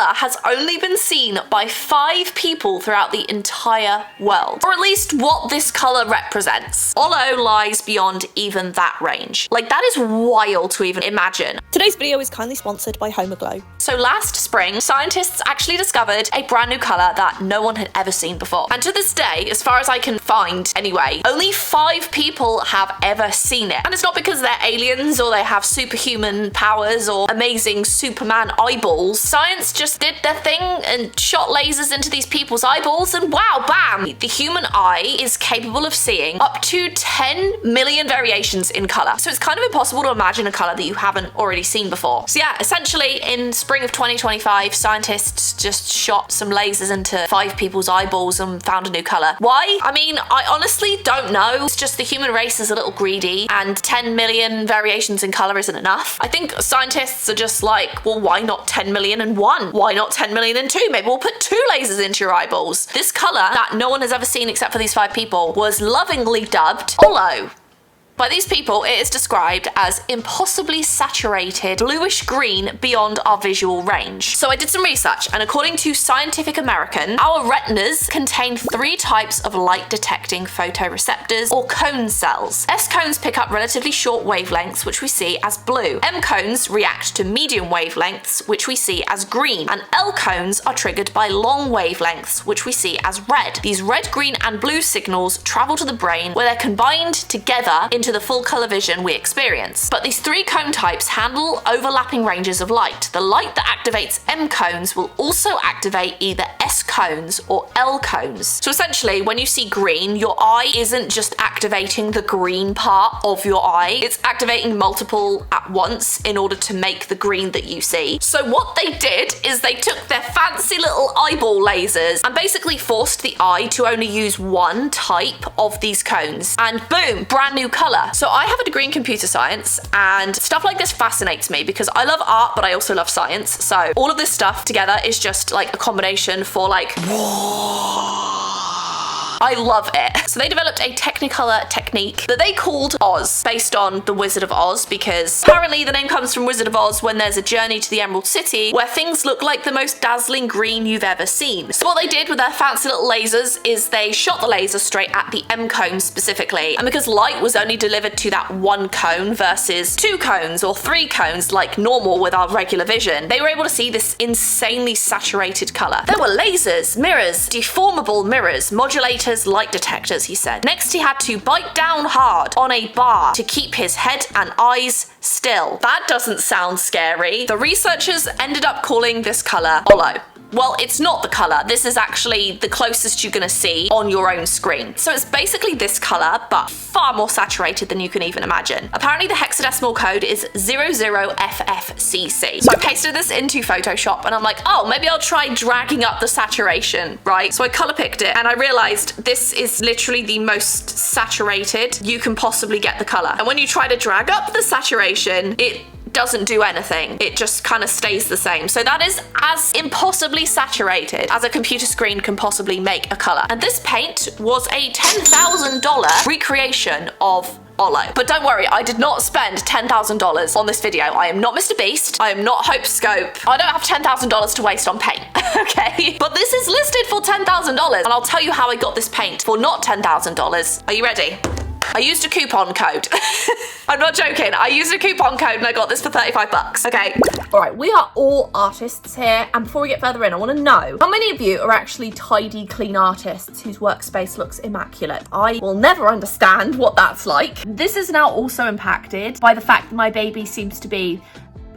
colour has only been seen by 5 people throughout the entire world. Or at least what this colour represents. Holo lies beyond even that range. Like, that is wild to even imagine. Today's video is kindly sponsored by Homeaglow. So last spring, scientists actually discovered a brand new colour that no one had ever seen before. And to this day, as far as I can find anyway, only 5 people have ever seen it. And it's not because they're aliens or they have superhuman powers or amazing Superman eyeballs. Science just did their thing and shot lasers into these people's eyeballs and wow, bam! The human eye is capable of seeing up to 10 million variations in colour. So it's kind of impossible to imagine a colour that you haven't already seen before. So yeah, essentially in spring of 2025, scientists just shot some lasers into 5 people's eyeballs and found a new colour. Why? I mean, I honestly don't know. It's just the human race is a little greedy and 10 million variations in colour isn't enough. I think scientists are just like, well, why not 10 million and 1? Why not 10 million and 2? Maybe we'll put 2 lasers into your eyeballs. This colour that no one has ever seen except for these 5 people was lovingly dubbed holo. By these people, it is described as impossibly saturated bluish green beyond our visual range. So I did some research, and according to Scientific American, our retinas contain 3 types of light detecting photoreceptors or cone cells. S cones pick up relatively short wavelengths, which we see as blue. M cones react to medium wavelengths, which we see as green. And L cones are triggered by long wavelengths, which we see as red. These red, green, and blue signals travel to the brain where they're combined together into the full colour vision we experience. But these 3 cone types handle overlapping ranges of light. The light that activates M cones will also activate either S cones or L cones. So essentially, when you see green, your eye isn't just activating the green part of your eye, it's activating multiple at once in order to make the green that you see. So what they did is they took their fancy little eyeball lasers and basically forced the eye to only use one type of these cones. And boom, brand new colour. So I have a degree in computer science and stuff like this fascinates me because I love art, but I also love science. So all of this stuff together is just like a combination for like, I love it. So they developed a Technicolor technique that they called Oz, based on The Wizard of Oz, because apparently the name comes from Wizard of Oz when there's a journey to the Emerald City where things look like the most dazzling green you've ever seen. So what they did with their fancy little lasers is they shot the laser straight at the M cone specifically. And because light was only delivered to that 1 cone versus 2 cones or 3 cones like normal with our regular vision, they were able to see this insanely saturated color. There were lasers, mirrors, deformable mirrors, modulators, light detectors, he said. Next, he had to bite down hard on a bar to keep his head and eyes still. That doesn't sound scary. The researchers ended up calling this color holo. Well, it's not the colour. This is actually the closest you're gonna see on your own screen. So it's basically this colour, but far more saturated than you can even imagine. Apparently the hexadecimal code is 00FFCC. So I pasted this into Photoshop and I'm like, oh, maybe I'll try dragging up the saturation, right? So I colour picked it and I realised this is literally the most saturated you can possibly get the colour. And when you try to drag up the saturation, it doesn't do anything. It just kind of stays the same. So that is as impossibly saturated as a computer screen can possibly make a color. And this paint was a $10,000 recreation of holo. But don't worry, I did not spend $10,000 on this video. I am not Mr. Beast. I am not Hope Scope. I don't have $10,000 to waste on paint, okay? But this is listed for $10,000 and I'll tell you how I got this paint for not $10,000. Are you ready? I used a coupon code. I'm not joking. I used a coupon code and I got this for 35 bucks. Okay. All right, we are all artists here. And before we get further in, I want to know how many of you are actually tidy, clean artists whose workspace looks immaculate? I will never understand what that's like. This is now also impacted by the fact that my baby seems to be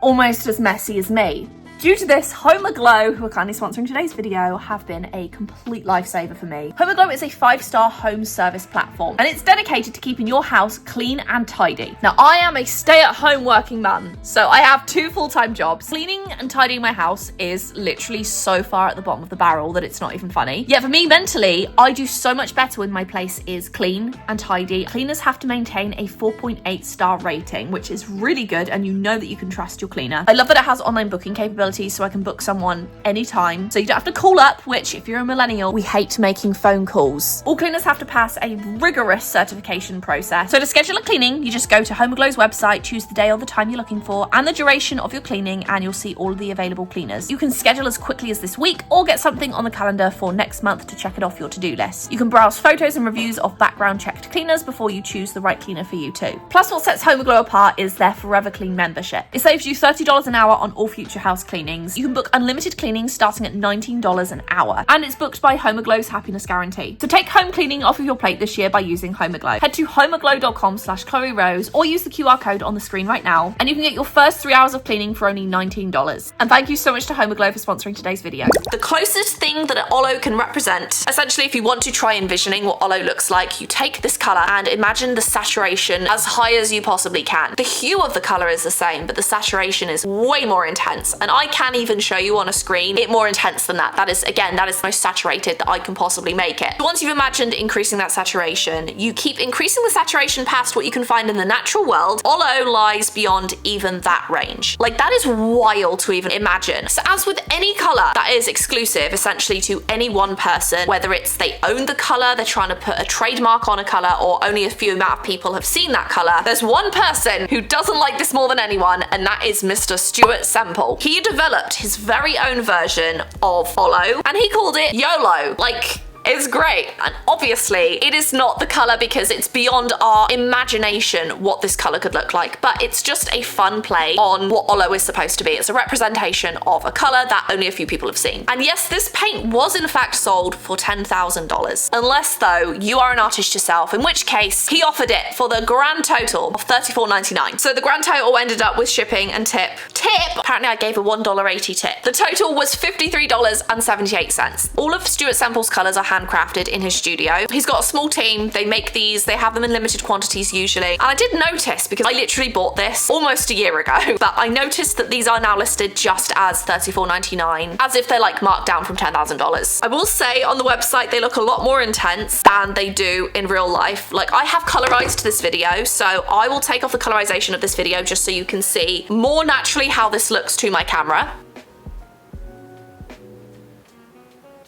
almost as messy as me. Due to this, Homeaglow, who are kindly sponsoring today's video, have been a complete lifesaver for me. Homeaglow is a 5-star home service platform, and it's dedicated to keeping your house clean and tidy. Now, I am a stay-at-home working mum, so I have 2 full-time jobs. Cleaning and tidying my house is literally so far at the bottom of the barrel that it's not even funny. Yet for me, mentally, I do so much better when my place is clean and tidy. Cleaners have to maintain a 4.8 star rating, which is really good, and you know that you can trust your cleaner. I love that it has online booking capabilities availability so I can book someone anytime. So you don't have to call up, which if you're a millennial, we hate making phone calls. All cleaners have to pass a rigorous certification process. So to schedule a cleaning, you just go to Homeaglow's website, choose the day or the time you're looking for and the duration of your cleaning, and you'll see all of the available cleaners. You can schedule as quickly as this week or get something on the calendar for next month to check it off your to-do list. You can browse photos and reviews of background checked cleaners before you choose the right cleaner for you too. Plus, what sets Homeaglow apart is their Forever Clean membership. It saves you $30 an hour on all future house cleanings. You can book unlimited cleanings starting at $19 an hour, and it's booked by Homeaglow's happiness guarantee. So take home cleaning off of your plate this year by using Homeaglow. Head to homeaglow.com/Chloe Rose or use the QR code on the screen right now, and you can get your first 3 hours of cleaning for only $19. And thank you so much to Homeaglow for sponsoring today's video. The closest thing that an holo can represent, essentially if you want to try envisioning what holo looks like, you take this colour and imagine the saturation as high as you possibly can. The hue of the colour is the same, but the saturation is way more intense, and I can even show you on a screen it more intense than that. That is the most saturated that I can possibly make it. Once you've imagined increasing that saturation, you keep increasing the saturation past what you can find in the natural world. Holo lies beyond even that range. Like, that is wild to even imagine. So as with any colour that is exclusive essentially to any one person, whether it's they own the colour, they're trying to put a trademark on a colour, or only a few amount of people have seen that colour, there's one person who doesn't like this more than anyone, and that is Mr. Stuart Semple. He developed his very own version of holo, and he called it YOLO. Like, it's great. And obviously it is not the colour because it's beyond our imagination what this colour could look like, but it's just a fun play on what holo is supposed to be. It's a representation of a colour that only a few people have seen. And yes, this paint was in fact sold for $10,000. Unless though you are an artist yourself, in which case he offered it for the grand total of $34.99. So the grand total ended up with shipping and tip. Apparently I gave a $1.80 tip. The total was $53.78. All of Stuart Semple's colours are handcrafted in his studio. He's got a small team, they make these, they have them in limited quantities usually. And I did notice, because I literally bought this almost a year ago, that I noticed that these are now listed just as $34.99, as if they're like marked down from $10,000. I will say on the website they look a lot more intense than they do in real life. Like, I have colorized this video, so I will take off the colorization of this video just so you can see more naturally how this looks to my camera.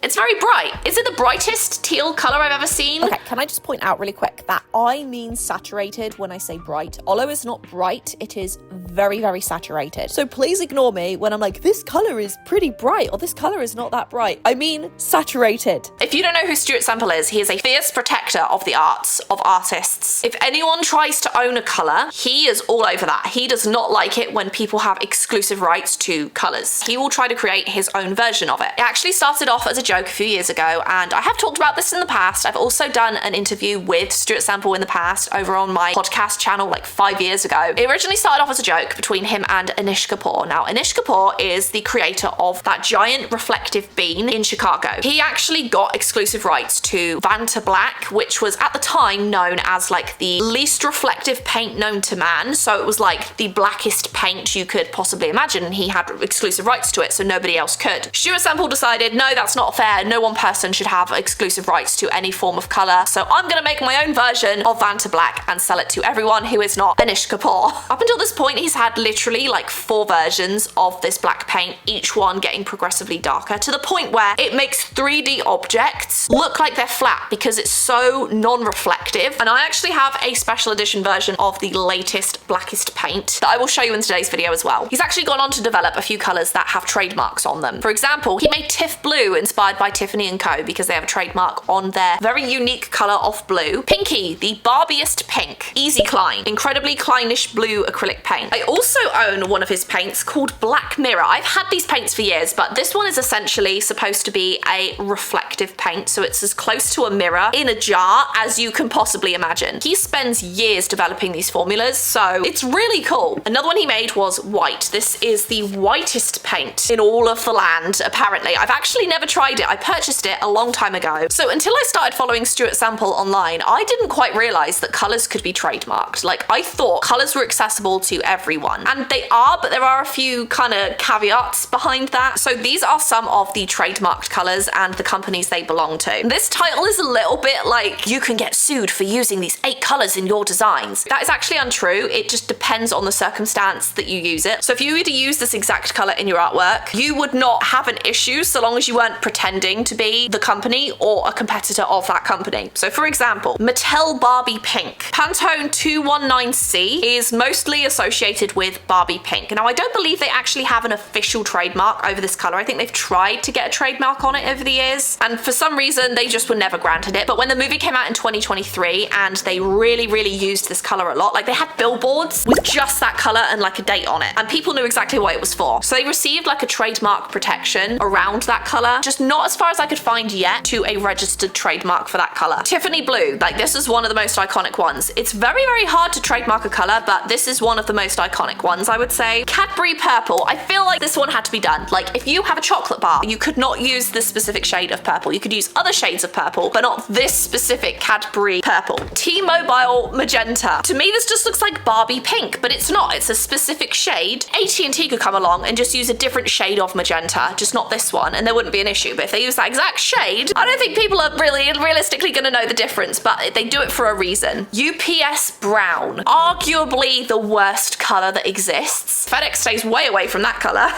It's very bright. Is it the brightest teal colour I've ever seen? Okay, can I just point out really quick that I mean saturated when I say bright. Holo is not bright, it is very, very saturated. So please ignore me when I'm like, this colour is pretty bright, or this colour is not that bright. I mean saturated. If you don't know who Stuart Semple is, he is a fierce protector of the arts, of artists. If anyone tries to own a colour, he is all over that. He does not like it when people have exclusive rights to colours. He will try to create his own version of it. It actually started off as a joke a few years ago, and I have talked about this in the past. I've also done an interview with Stuart Semple in the past over on my podcast channel like 5 years ago. It originally started off as a joke between him and Anish Kapoor. Now, Anish Kapoor is the creator of that giant reflective bean in Chicago. He actually got exclusive rights to Vanta Black, which was at the time known as like the least reflective paint known to man. So it was like the blackest paint you could possibly imagine, and he had exclusive rights to it, so nobody else could. Stuart Semple decided, no, that's not fair. No one person should have exclusive rights to any form of colour, so I'm gonna make my own version of Vanta Black and sell it to everyone who is not Anish Kapoor. Up until this point, he's had literally like 4 versions of this black paint, each one getting progressively darker, to the point where it makes 3D objects look like they're flat because it's so non-reflective. And I actually have a special edition version of the latest blackest paint that I will show you in today's video as well. He's actually gone on to develop a few colours that have trademarks on them. For example, he made Tiff Blue, inspired by Tiffany & Co, because they have a trademark on their very unique colour of blue. Pinky, the Barbiest Pink. Easy Klein, incredibly Kleinish blue acrylic paint. I also own one of his paints called Black Mirror. I've had these paints for years, but this one is essentially supposed to be a reflective paint, so it's as close to a mirror in a jar as you can possibly imagine. He spends years developing these formulas, so it's really cool. Another one he made was white. This is the whitest paint in all of the land, apparently. I've actually never tried it. I purchased it a long time ago. So until I started following Stuart Semple Semple online, I didn't quite realize that colors could be trademarked. Like, I thought colors were accessible to everyone, and they are, but there are a few kind of caveats behind that. So these are some of the trademarked colors and the companies they belong to. This title is a little bit like, you can get sued for using these 8 colors in your designs. That is actually untrue. It just depends on the circumstance that you use it. So if you were to use this exact color in your artwork, you would not have an issue so long as you weren't pretending to be the company or a competitor of that company. So for example, Mattel Barbie Pink. Pantone 219C is mostly associated with Barbie Pink. Now, I don't believe they actually have an official trademark over this color. I think they've tried to get a trademark on it over the years, and for some reason they just were never granted it. But when the movie came out in 2023 and they really used this color a lot, like they had billboards with just that color and like a date on it, and people knew exactly what it was for. So they received like a trademark protection around that color, just not as far as I could find yet to a registered trademark for that color. Tiffany Blue, like this is one of the most iconic ones. It's very hard to trademark a color, but this is one of the most iconic ones, I would say. Cadbury Purple, I feel like this one had to be done. Like, if you have a chocolate bar, you could not use this specific shade of purple. You could use other shades of purple, but not this specific Cadbury Purple. T-Mobile Magenta. To me, this just looks like Barbie Pink, but it's not. It's a specific shade. AT&T could come along and just use a different shade of magenta, just not this one, and there wouldn't be an issue. But if they use that exact shade, I don't think people are really realistically going to know the difference, but they do it for a reason. UPS Brown. Arguably the worst color that exists. FedEx stays way away from that color.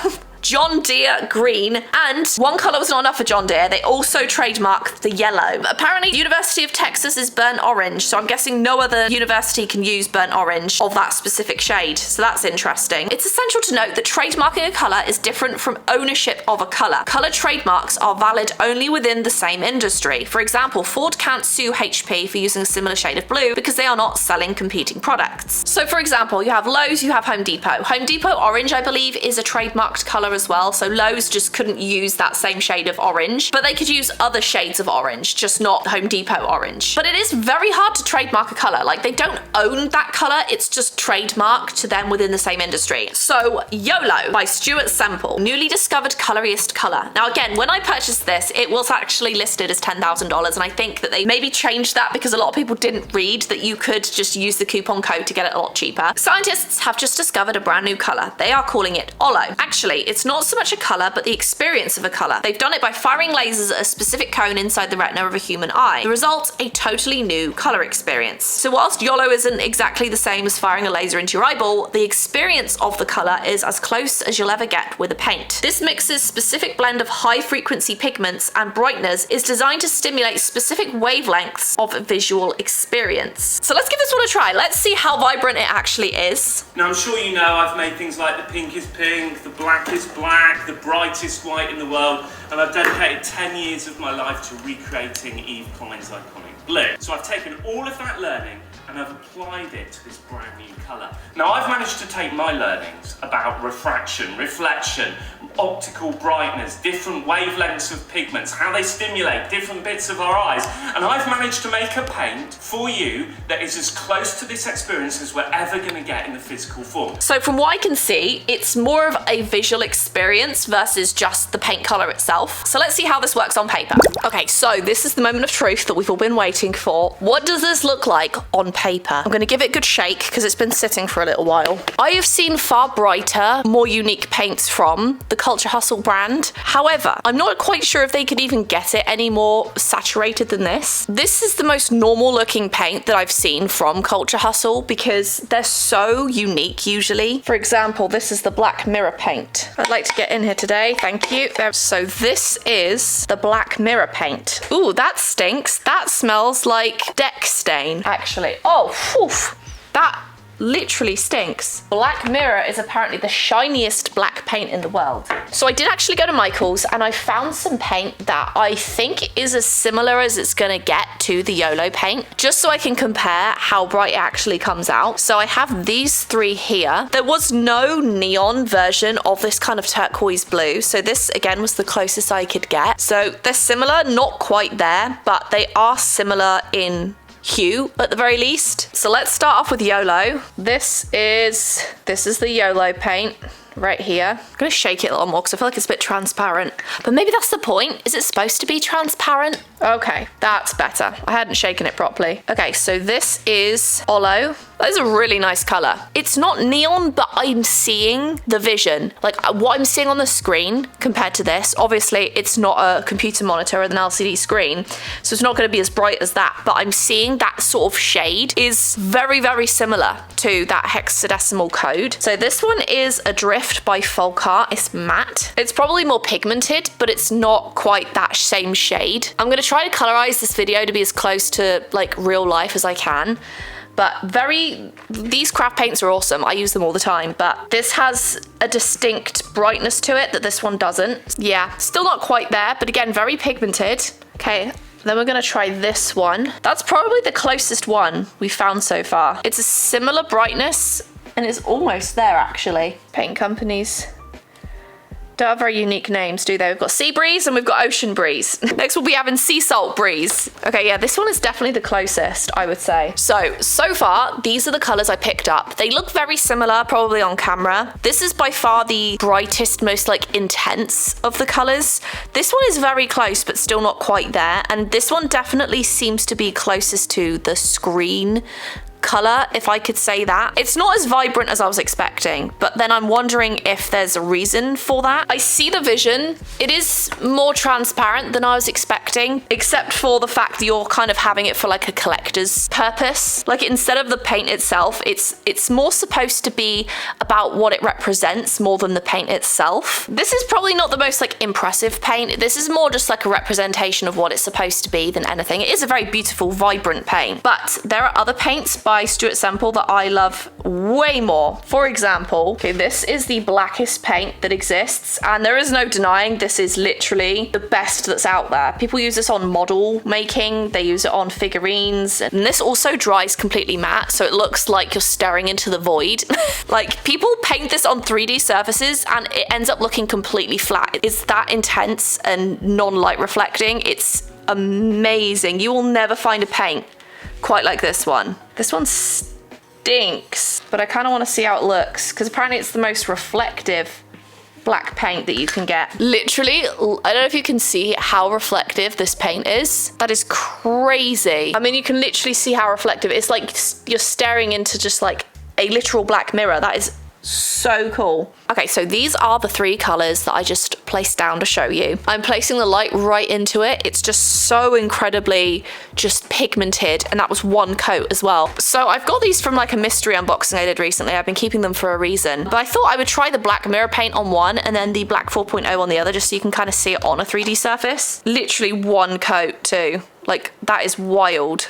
John Deere Green, and one color was not enough for John Deere. They also trademarked the yellow. Apparently, University of Texas is burnt orange, so I'm guessing no other university can use burnt orange of that specific shade, so that's interesting. It's essential to note that trademarking a color is different from ownership of a color. Color trademarks are valid only within the same industry. For example, Ford can't sue HP for using a similar shade of blue because they are not selling competing products. So for example, you have Lowe's, you have Home Depot. Home Depot orange, I believe, is a trademarked color as well, so Lowe's just couldn't use that same shade of orange, but they could use other shades of orange, just not Home Depot orange. But it is very hard to trademark a color. Like, they don't own that color, it's just trademarked to them within the same industry. So YOLO by Stuart Semple, newly discovered colorist color. Now again, when I purchased this, it was actually listed as $10,000, and I think that they maybe changed that because a lot of people didn't read that you could just use the coupon code to get it a lot cheaper. Scientists have just discovered a brand new color. They are calling it HOLO. Actually, it's not so much a color, but the experience of a color. They've done it by firing lasers at a specific cone inside the retina of a human eye. The result, a totally new color experience. So whilst YOLO isn't exactly the same as firing a laser into your eyeball, the experience of the color is as close as you'll ever get with a paint. This mix's specific blend of high frequency pigments and brightness is designed to stimulate specific wavelengths of visual experience. So let's give this one a try. Let's see how vibrant it actually is. Now, I'm sure you know I've made things like the pink is pink, the black is black, the brightest white in the world, and I've dedicated 10 years of my life to recreating Yves Klein's iconic blue. So I've taken all of that learning and I've applied it to this brand new colour. Now, I've managed to take my learnings about refraction, reflection, optical brightness, different wavelengths of pigments, how they stimulate different bits of our eyes, and I've managed to make a paint for you that is as close to this experience as we're ever going to get in the physical form. So from what I can see, it's more of a visual experience versus just the paint color itself. So let's see how this works on paper. Okay, so this is the moment of truth that we've all been waiting for. What does this look like on paper? I'm going to give it a good shake because it's been sitting for a little while. I have seen far brighter, more unique paints from the Culture Hustle brand. However, I'm not quite sure if they could even get it any more saturated than this. This is the most normal looking paint that I've seen from Culture Hustle because they're so unique usually. For example, this is the Black Mirror paint. I'd like to get in here today. Thank you. So this is the Black Mirror paint. Ooh, that stinks. That smells like deck stain, actually. Oh, phew. That literally stinks. Black Mirror is apparently the shiniest black paint in the world. So I did actually go to Michael's and I found some paint that I think is as similar as it's gonna get to the YOLO paint, just so I can compare how bright it actually comes out. So I have these three here. There was no neon version of this kind of turquoise blue, so this again was the closest I could get. So they're similar, not quite there, but they are similar in hue at the very least. So let's start off with YOLO. This is the YOLO paint. right here. I'm gonna shake it a little more because I feel like it's a bit transparent. But maybe that's the point. Is it supposed to be transparent? Okay, that's better. I hadn't shaken it properly. Okay, so this is Holo. That is a really nice color. It's not neon, but I'm seeing the vision. Like what I'm seeing on the screen compared to this, obviously it's not a computer monitor or an LCD screen, so it's not gonna be as bright as that, but I'm seeing that sort of shade is very, very similar to that hexadecimal code. So this one is Adrift by Folkart. It's matte. It's probably more pigmented, but it's not quite that same shade. I'm gonna try to colorize this video to be as close to like real life as I can. But these craft paints are awesome. I use them all the time, but this has a distinct brightness to it that this one doesn't. Yeah, still not quite there, but again, very pigmented. Okay, then we're gonna try this one. That's probably the closest one we've found so far. It's a similar brightness and it's almost there actually. Paint companies don't have very unique names, do they? We've got Sea Breeze and we've got Ocean Breeze. Next we'll be having Sea Salt Breeze. Okay, yeah, this one is definitely the closest, I would say. So far, these are the colors I picked up. They look very similar, probably on camera. This is by far the brightest, most like intense of the colors. This one is very close, but still not quite there. And this one definitely seems to be closest to the screen color, if I could say that. It's not as vibrant as I was expecting, but then I'm wondering if there's a reason for that. I see the vision. It is more transparent than I was expecting, except for the fact that you're kind of having it for like a collector's purpose. Like instead of the paint itself, it's more supposed to be about what it represents more than the paint itself. This is probably not the most like impressive paint. This is more just like a representation of what it's supposed to be than anything. It is a very beautiful, vibrant paint, but there are other paints by Stuart Semple that I love way more. For example, okay, this is the blackest paint that exists, and there is no denying this is literally the best that's out there. People use this on model making, they use it on figurines, and this also dries completely matte, so it looks like you're staring into the void. Like people paint this on 3D surfaces and it ends up looking completely flat. It's that intense and non-light reflecting. It's amazing. You will never find a paint quite like this one. This one stinks, but I kind of want to see how it looks because apparently it's the most reflective black paint that you can get. Literally, I don't know if you can see how reflective this paint is. That is crazy. I mean, you can literally see how reflective. It's like you're staring into just like a literal black mirror. That is so cool. Okay, so these are the 3 colors that I just placed down to show you. I'm placing the light right into it. It's just so incredibly just pigmented, and that was 1 coat as well. So I've got these from like a mystery unboxing I did recently. I've been keeping them for a reason, but I thought I would try the black mirror paint on one and then the black 4.0 on the other, just so you can kind of see it on a 3D surface. Literally 1 coat too. Like that is wild.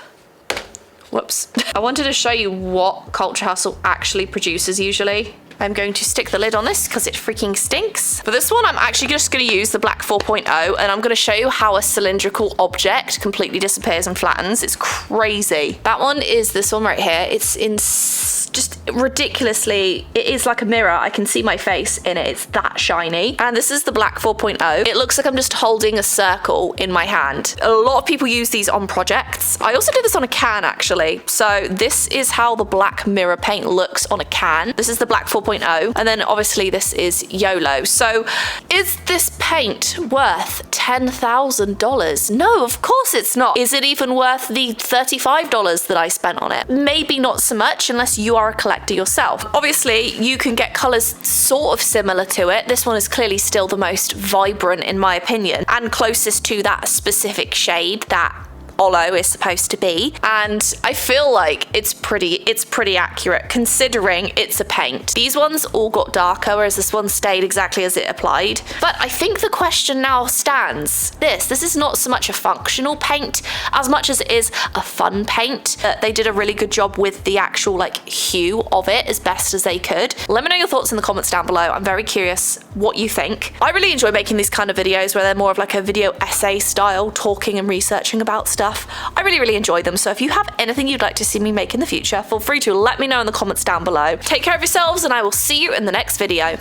Whoops. I wanted to show you what Culture Hustle actually produces usually. I'm going to stick the lid on this because it freaking stinks. For this one, I'm actually just going to use the black 4.0 and I'm going to show you how a cylindrical object completely disappears and flattens. It's crazy. That one is this one right here. It's in just ridiculously, it is like a mirror. I can see my face in it. It's that shiny. And this is the black 4.0. It looks like I'm just holding a circle in my hand. A lot of people use these on projects. I also did this on a can actually. So this is how the black mirror paint looks on a can. This is the black 4.0. And then obviously this is YOLO. So is this paint worth $10,000? No, of course it's not. Is it even worth the $35 that I spent on it? Maybe not so much unless you are a collector yourself. Obviously you can get colors sort of similar to it. This one is clearly still the most vibrant in my opinion and closest to that specific shade that Holo is supposed to be, and I feel like it's pretty accurate considering it's a paint. These ones all got darker, whereas this one stayed exactly as it applied. But I think the question now stands, this is not so much a functional paint as much as it is a fun paint. They did a really good job with the actual like hue of it as best as they could. Let me know your thoughts in the comments down below. I'm very curious what you think. I really enjoy making these kind of videos where they're more of like a video essay style, talking and researching about stuff. I really enjoy them, so if you have anything you'd like to see me make in the future, feel free to let me know in the comments down below. Take care of yourselves and I will see you in the next video.